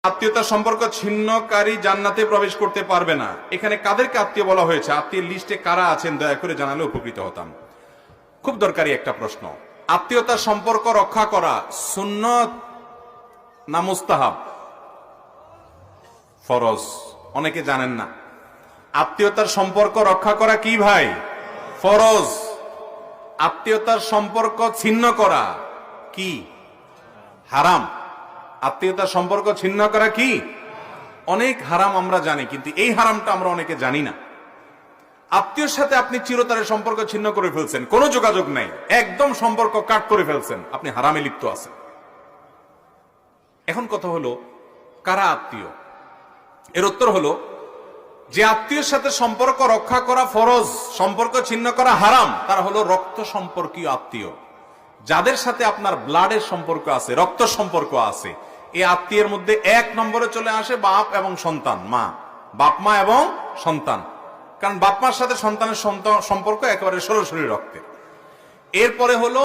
আত্মীয়তার সম্পর্ক ছিন্নকারী জান্নাতে প্রবেশ করতে পারবে না। এখানে কাদেরকে আত্মীয় বলা হয়েছে, আত্মীয়ের লিস্টে কারা আছেন দয়া করে জানালে উপকৃত হতাম। খুব দরকারি একটা প্রশ্ন। আত্মীয়তার সম্পর্ক রক্ষা করা সুন্নত না মুস্তাহাব? ফরজ। অনেকে জানেন না আত্মীয়তার সম্পর্ক রক্ষা করা কি ভাই? ফরজ। আত্মীয়তার সম্পর্ক ছিন্ন করা কি? হারাম। আত্মীয়তার সম্পর্ক ছিন্ন করা কি? অনেক হারাম আমরা জানি, কিন্তু এই হারামটা আমরা অনেকে জানি না। আত্মীয়র সাথে আপনি চিরতরের সম্পর্ক ছিন্ন করে ফেলছেন, কোনো যোগাযোগ নাই, একদম সম্পর্ক কাট করে ফেলছেন, আপনি হারামে লিপ্ত আছেন। এখন কথা হলো কারা আত্মীয়? এর উত্তর হলো যে আত্মীয়ের সাথে সম্পর্ক রক্ষা করা ফরজ, সম্পর্ক ছিন্ন করা হারাম, তারা হলো রক্ত সম্পর্কীয় আত্মীয়। যাদের সাথে আপনার ব্লাডের সম্পর্ক আছে, রক্ত সম্পর্ক আছে, এই আত্মীয়ের মধ্যে এক নম্বরে চলে আসে বাপ এবং সন্তান, মা, বাপ মা এবং সন্তান। কারণ বাপ মার সাথে সন্তানের সম্পর্ক একেবারে সরাসরি রক্তের। এরপরে হলো